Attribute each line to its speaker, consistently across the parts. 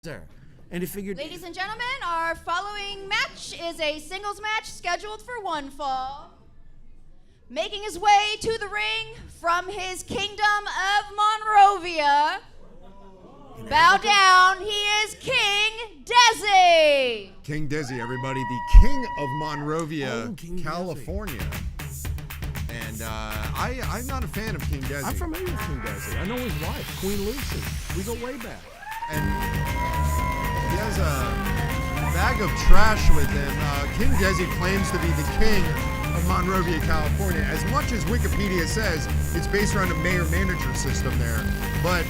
Speaker 1: there. And he figured...
Speaker 2: Ladies and gentlemen, our following match is a singles match scheduled for one fall. Making his way to the ring from his kingdom of Monrovia. Bow down, he is King Desi.
Speaker 3: King Desi, everybody, the king of Monrovia,
Speaker 1: King
Speaker 3: California. And I'm not a fan of King Desi.
Speaker 1: I'm familiar with King Desi. I know his wife, Queen Lucy. We go way back.
Speaker 3: And he has a bag of trash with him. King Desi claims to be the king of Monrovia, California. As much as Wikipedia says, it's based around a mayor-manager system there. But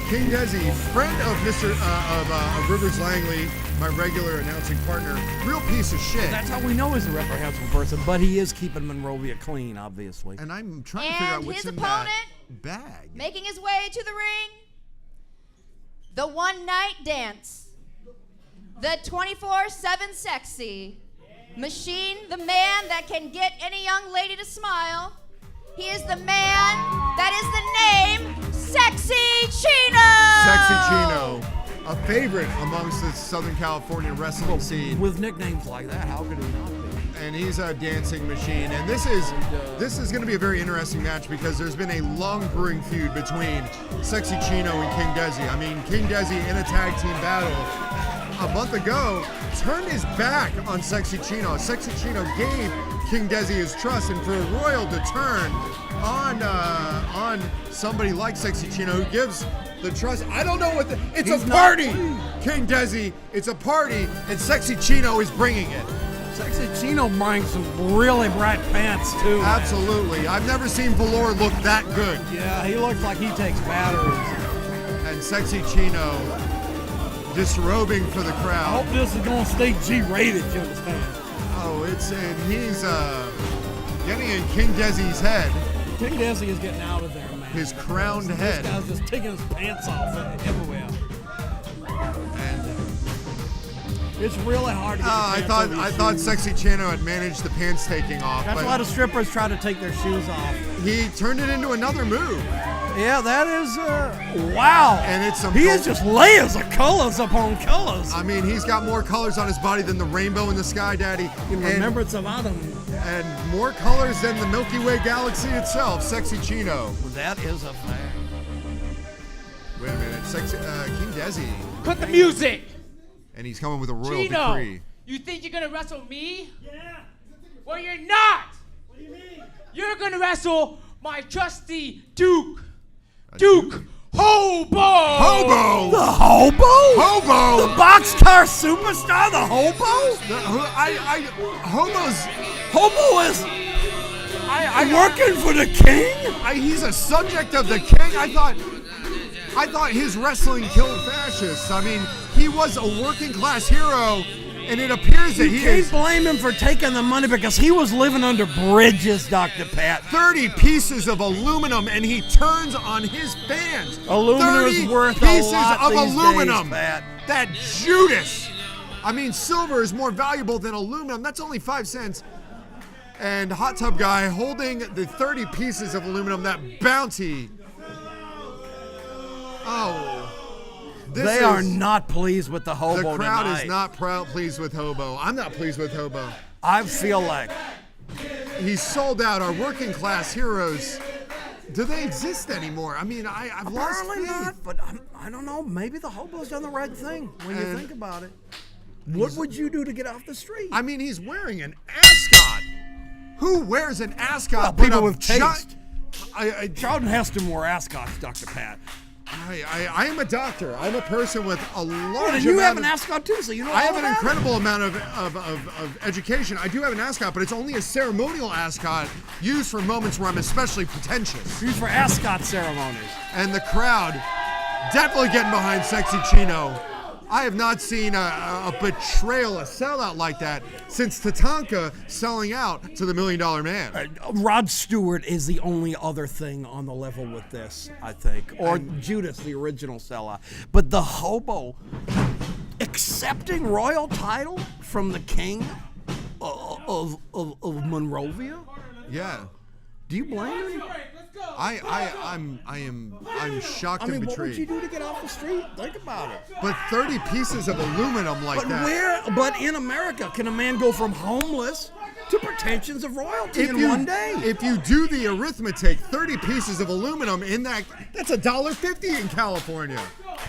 Speaker 3: King Desi, friend of of Rivers Langley, my regular announcing partner, real piece of shit.
Speaker 1: That's how we know he's a reprehensible person, but he is keeping Monrovia clean, obviously.
Speaker 3: And I'm trying to figure out what's in that bag.
Speaker 2: Making his way to the ring, the one-night dance, the 24/7 sexy, machine, the man that can get any young lady to smile. He is the man that is the name Sexy Chino!
Speaker 3: Sexy Chino, a favorite amongst the Southern California wrestling scene.
Speaker 1: With nicknames like that, how could he not be?
Speaker 3: And he's a dancing machine. And this is going to be a very interesting match because there's been a long brewing feud between Sexy Chino and King Desi. I mean, King Desi in a tag team battle a month ago turned his back on Sexy Chino. Sexy Chino gave King Desi his trust, and for a Royal to turn on somebody like Sexy Chino who gives the trust, I don't know what it's a party. King Desi, it's a party, and Sexy Chino is bringing it.
Speaker 1: Sexy Chino brings some really bright pants, too.
Speaker 3: Absolutely. I've never seen Velour look that good.
Speaker 1: Yeah, he looks like he takes batteries.
Speaker 3: And Sexy Chino disrobing for the
Speaker 1: I
Speaker 3: crowd.
Speaker 1: hope this is going to stay G-rated, you understand?
Speaker 3: Oh, and he's getting in King Desi's head.
Speaker 1: King Desi is getting out of there, man.
Speaker 3: His crowned head.
Speaker 1: This guy's just taking his pants off everywhere.
Speaker 3: And
Speaker 1: It's really hard to get
Speaker 3: I thought Sexy Chino had managed the pants taking off.
Speaker 1: That's
Speaker 3: but
Speaker 1: why the strippers try to take their shoes off.
Speaker 3: he turned it into another move.
Speaker 1: Yeah, that is, wow.
Speaker 3: And it's some
Speaker 1: He is just layers of colors upon colors.
Speaker 3: I mean, he's got more colors on his body than the rainbow in the sky, Daddy.
Speaker 1: In remembrance of Adam.
Speaker 3: And more colors than the Milky Way galaxy itself. Sexy Chino.
Speaker 1: That is a fact.
Speaker 3: Wait a minute. King Desi.
Speaker 4: Cut the music!
Speaker 3: And he's coming with a royal
Speaker 4: Chino,
Speaker 3: decree.
Speaker 4: you think you're gonna wrestle me?
Speaker 5: Yeah.
Speaker 4: Well, you're not!
Speaker 5: What do you mean?
Speaker 4: You're gonna wrestle my trusty Duke Hobo!
Speaker 3: Hobo!
Speaker 1: The Hobo?
Speaker 3: Hobo!
Speaker 1: The boxcar superstar, the Hobo? Hobo is working for the king?
Speaker 3: He's a subject of the king? I thought his wrestling killed fascists. I mean, he was a working class hero, and it appears that
Speaker 1: You can't blame him for taking the money because he was living under bridges, Dr. Pat.
Speaker 3: 30 pieces of aluminum, and he turns on his fans.
Speaker 1: Aluminum is worth a lot
Speaker 3: of
Speaker 1: these
Speaker 3: aluminum.
Speaker 1: days, Pat.
Speaker 3: That Judas. I mean, silver is more valuable than aluminum. That's only 5 cents. And Hot Tub Guy holding the 30 pieces of aluminum, that bounty. Oh.
Speaker 1: They are not pleased with the Hobo
Speaker 3: The crowd
Speaker 1: tonight.
Speaker 3: is not pleased with Hobo. I'm not pleased with Hobo.
Speaker 1: I feel like
Speaker 3: He's sold out. Our working class heroes, do they exist anymore? I mean, I've lost
Speaker 1: apparently
Speaker 3: faith.
Speaker 1: not, but I don't know. Maybe the Hobo's done the right thing when you think about it. What would you do to get off the street?
Speaker 3: I mean, he's wearing an ascot. Who wears an ascot?
Speaker 1: Well,
Speaker 3: but
Speaker 1: people
Speaker 3: a
Speaker 1: with taste.
Speaker 3: Charlton
Speaker 1: Charlton Heston wore ascots, Dr. Pat.
Speaker 3: I am a doctor. I'm a person with a large
Speaker 1: And you have an
Speaker 3: amount
Speaker 1: ascot too, so you know
Speaker 3: I have
Speaker 1: all
Speaker 3: an
Speaker 1: about it.
Speaker 3: incredible amount of education. I do have an ascot, but it's only a ceremonial ascot used for moments where I'm especially pretentious.
Speaker 1: Used for ascot ceremonies.
Speaker 3: And the crowd definitely getting behind Sexy Chino. I have not seen a betrayal, a sellout like that since Tatanka selling out to the $1 Million Man.
Speaker 1: Rod Stewart is the only other thing on the level with this, I think. Or Judas, the original sellout. But the Hobo accepting royal title from the king of Monrovia?
Speaker 3: Yeah.
Speaker 1: Do you blame him?
Speaker 3: I'm shocked
Speaker 1: I mean,
Speaker 3: and
Speaker 1: what would you
Speaker 3: betrayed.
Speaker 1: do to get off the street? Think about it.
Speaker 3: But 30 pieces of aluminum like
Speaker 1: But
Speaker 3: that.
Speaker 1: But in America, can a man go from homeless to pretensions of royalty in one day?
Speaker 3: If you do the arithmetic, 30 pieces of aluminum that's $1.50 in California.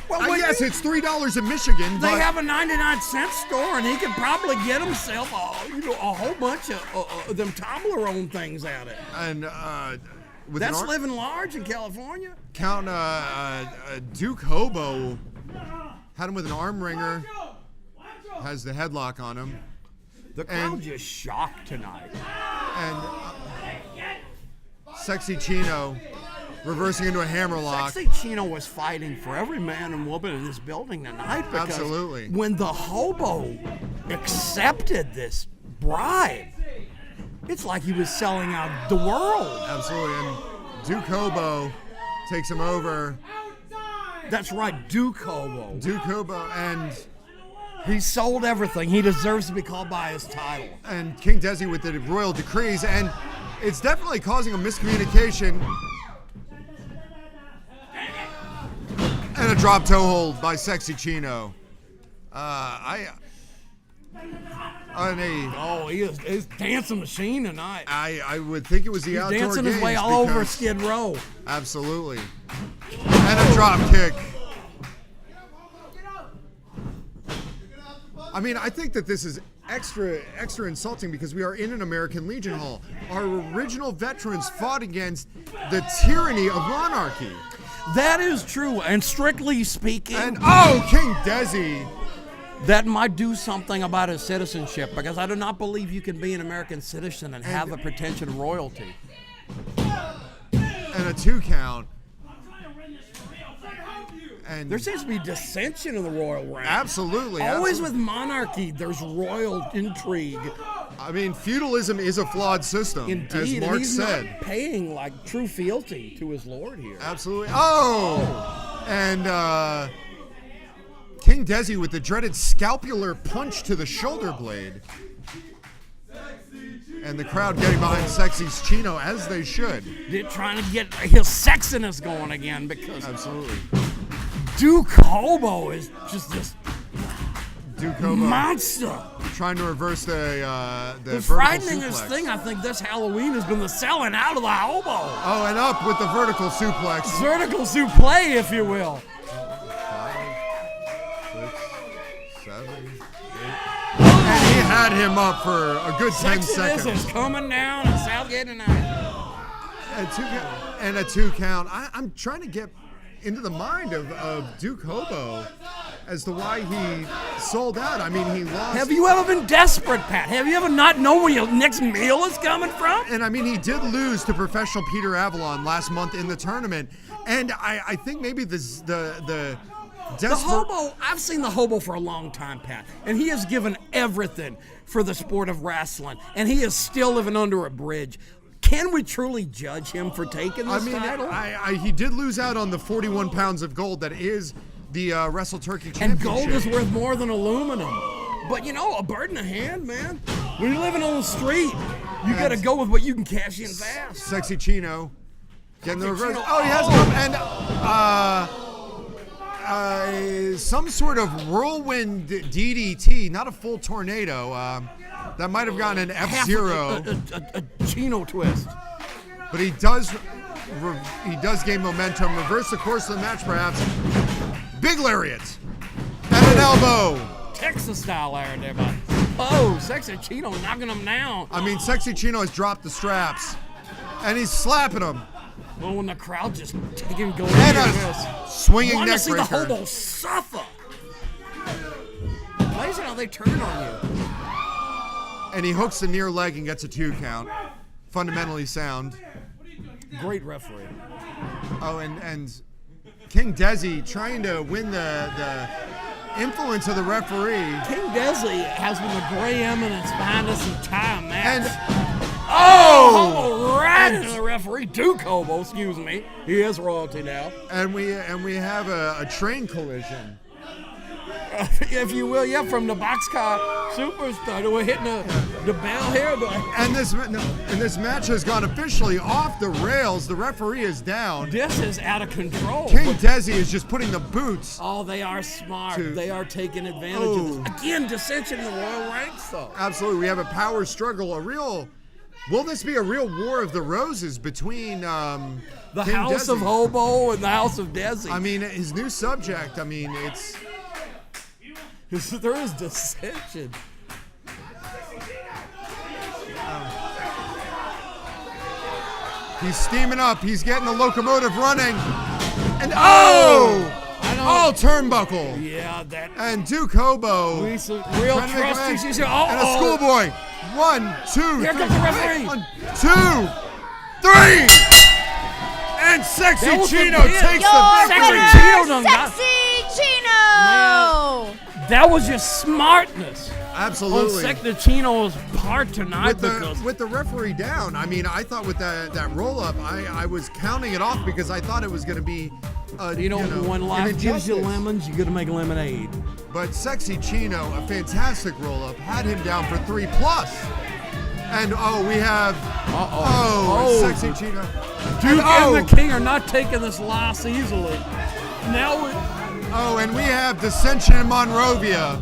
Speaker 1: Well,
Speaker 3: I
Speaker 1: when
Speaker 3: guess
Speaker 1: you-
Speaker 3: it's $3 in Michigan.
Speaker 1: They
Speaker 3: but
Speaker 1: have a 99-cent store, and he could probably get himself a whole bunch of them Toblerone things at it.
Speaker 3: and with
Speaker 1: That's
Speaker 3: an
Speaker 1: living large in California.
Speaker 3: count Duke Hobo had him with an arm wringer, has the headlock on him,
Speaker 1: The crowd just shocked tonight.
Speaker 3: and Sexy Chino reversing into a hammerlock.
Speaker 1: Sexy Chino was fighting for every man and woman in this building tonight because
Speaker 3: Absolutely.
Speaker 1: when the Hobo accepted this bribe, it's like he was selling out the world.
Speaker 3: Absolutely, and Duke Hobo takes him over.
Speaker 1: That's right, Duke Hobo.
Speaker 3: Duke Hobo and
Speaker 1: He sold everything. He deserves to be called by his title.
Speaker 3: King Desi with the royal decrees, and it's definitely causing a miscommunication. And a drop toe hold by Sexy Chino.
Speaker 1: He's dancing machine tonight.
Speaker 3: I would think it was the
Speaker 1: He's
Speaker 3: outdoor
Speaker 1: dancing his
Speaker 3: games
Speaker 1: way all over
Speaker 3: because-
Speaker 1: Skid Row.
Speaker 3: Absolutely. And a drop kick. I mean, I think that this is extra insulting because we are in an American Legion Hall. Our original veterans fought against the tyranny of monarchy.
Speaker 1: That is true, and strictly speaking,
Speaker 3: And King Desi.
Speaker 1: that might do something about his citizenship, because I do not believe you can be an American citizen and have a pretension of royalty.
Speaker 3: And a 2 count. And
Speaker 1: There seems to be dissension in the royal ranks.
Speaker 3: absolutely.
Speaker 1: Always
Speaker 3: absolutely.
Speaker 1: with monarchy, there's royal intrigue.
Speaker 3: I mean, feudalism is a flawed system,
Speaker 1: Indeed,
Speaker 3: as
Speaker 1: and
Speaker 3: Marx
Speaker 1: he's
Speaker 3: said.
Speaker 1: not paying like true fealty to his lord here.
Speaker 3: Absolutely. And King Desi with the dreaded scapular punch to the shoulder blade. And the crowd getting behind Sexy's Chino, as they should.
Speaker 1: They're trying to get his sexiness going again, because
Speaker 3: Absolutely.
Speaker 1: Duke Hobo is just this
Speaker 3: Duke Hobo
Speaker 1: monster.
Speaker 3: trying to reverse the
Speaker 1: The
Speaker 3: vertical
Speaker 1: frighteningest
Speaker 3: suplex.
Speaker 1: thing I think this Halloween has been the selling out of the Hobo.
Speaker 3: Oh, and up with the vertical suplex.
Speaker 1: Vertical suplex, if you will.
Speaker 3: 5, 6, 7, 8. And he had him up for a good 10
Speaker 1: Sexiness
Speaker 3: seconds.
Speaker 1: is coming down in Southgate tonight.
Speaker 3: A 2 count. I'm trying to get into the mind of Duke Hobo as to why he sold out. I mean, he lost.
Speaker 1: Have you ever been desperate, Pat? Have you ever not known where your next meal is coming from?
Speaker 3: And I mean, he did lose to professional Peter Avalon last month in the tournament. And I think maybe the
Speaker 1: The
Speaker 3: desperate.
Speaker 1: Hobo, I've seen the Hobo for a long time, Pat, and he has given everything for the sport of wrestling, and he is still living under a bridge. Can we truly judge him for taking this title?
Speaker 3: He did lose out on the 41 pounds of gold that is the Wrestle Turkey
Speaker 1: And
Speaker 3: Championship.
Speaker 1: gold is worth more than aluminum. But you know, a bird in the hand, man. When you're living on the street, you got to go with what you can cash in fast.
Speaker 3: Sexy Chino getting the
Speaker 1: Sexy
Speaker 3: reverse.
Speaker 1: Chino.
Speaker 3: Oh, he has him. And some sort of whirlwind DDT, not a full tornado. That might have gotten an F0.
Speaker 1: A Chino twist.
Speaker 3: But he does gain momentum. Reverse the course of the match, perhaps. Big lariat and an elbow.
Speaker 1: Texas style there, there, buddy. Oh, Sexy Chino knocking him down.
Speaker 3: I mean, Sexy Chino has dropped the straps, and he's slapping him.
Speaker 1: Well, when the crowd just taking going
Speaker 3: And
Speaker 1: like
Speaker 3: a
Speaker 1: this.
Speaker 3: swinging
Speaker 1: Want to
Speaker 3: neck
Speaker 1: see the
Speaker 3: breaker.
Speaker 1: Hobo suffer. Amazing how they turn on you.
Speaker 3: And he hooks the near leg and gets a 2 count. Fundamentally sound.
Speaker 1: Great referee.
Speaker 3: Oh, and King Desi trying to win the influence of the referee.
Speaker 1: King Desi has been the gray eminence behind this entire match.
Speaker 3: And
Speaker 1: Hobo right into the referee. Duke Hobo, excuse me. He is royalty now.
Speaker 3: we have a train collision.
Speaker 1: if you will, yeah, from the boxcar superstar. We're hitting the bell here.
Speaker 3: And this match has gone officially off the rails. The referee is down.
Speaker 1: This is out of control.
Speaker 3: King Desi is just putting the boots.
Speaker 1: Oh, they are smart. They are taking advantage of this. Again, dissension in the royal ranks, though.
Speaker 3: Absolutely. We have a power struggle. Will this be a real war of the roses between
Speaker 1: the
Speaker 3: King
Speaker 1: House
Speaker 3: Desi?
Speaker 1: of Hobo and the House of Desi?
Speaker 3: I mean, his new subject, it's...
Speaker 1: There is dissension.
Speaker 3: He's steaming up. He's getting the locomotive running. And all turnbuckle.
Speaker 1: Yeah, that.
Speaker 3: And Duke Hobo.
Speaker 1: Real
Speaker 3: trying to make a
Speaker 1: trusty.
Speaker 3: match. And a schoolboy. 1, 2,
Speaker 1: Here comes the referee.
Speaker 3: 1, 2, 3. And Sexy Chino takes
Speaker 2: Your
Speaker 3: the
Speaker 2: winner,
Speaker 3: victory.
Speaker 1: Chino done got-
Speaker 2: Sexy Chino.
Speaker 1: That was just smartness
Speaker 3: Absolutely.
Speaker 1: on Sector Chino's part tonight.
Speaker 3: With the referee down, I mean, I thought with that roll up, I was counting it off because I thought it was going to be,
Speaker 1: when
Speaker 3: an
Speaker 1: life gives you
Speaker 3: injustice.
Speaker 1: lemons, you got to make lemonade.
Speaker 3: But Sexy Chino, a fantastic roll up, had him down for 3+. And we have Sexy Chino.
Speaker 1: Duke and the King are not taking this loss easily.
Speaker 3: And we have dissension in Monrovia.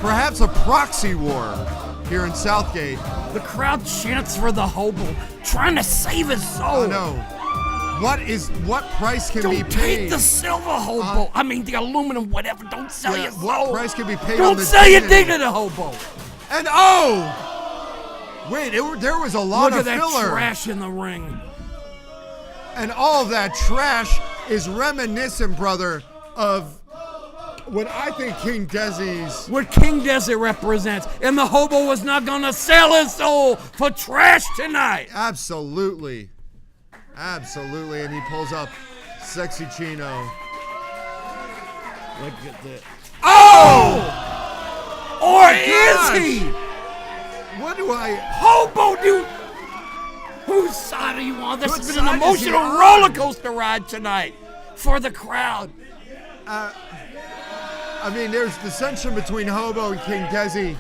Speaker 3: Perhaps a proxy war here in Southgate.
Speaker 1: The crowd chants for the Hobo, trying to save his soul.
Speaker 3: Oh no. What price can be
Speaker 1: Don't
Speaker 3: paid?
Speaker 1: take the silver Hobo. I mean the aluminum, whatever. Don't sell your soul.
Speaker 3: What price can be paid
Speaker 1: Don't
Speaker 3: on the
Speaker 1: sell your dignity, Hobo.
Speaker 3: And wait, there was a lot
Speaker 1: Look
Speaker 3: of
Speaker 1: at that
Speaker 3: filler.
Speaker 1: trash in the ring.
Speaker 3: And all of that trash is reminiscent, brother, of what I think King Desi's...
Speaker 1: What King Desi represents. And the Hobo was not going to sell his soul for trash tonight.
Speaker 3: Absolutely. Absolutely. And he pulls up Sexy Chino.
Speaker 1: Look at that.
Speaker 3: Oh!
Speaker 1: Or is he?
Speaker 3: What do I...
Speaker 1: Hobo, dude. Whose side are you on? This
Speaker 3: What
Speaker 1: has been an
Speaker 3: side is he
Speaker 1: emotional
Speaker 3: on?
Speaker 1: roller coaster ride tonight for the crowd.
Speaker 3: I mean, there's dissension between Hobo and King Desi.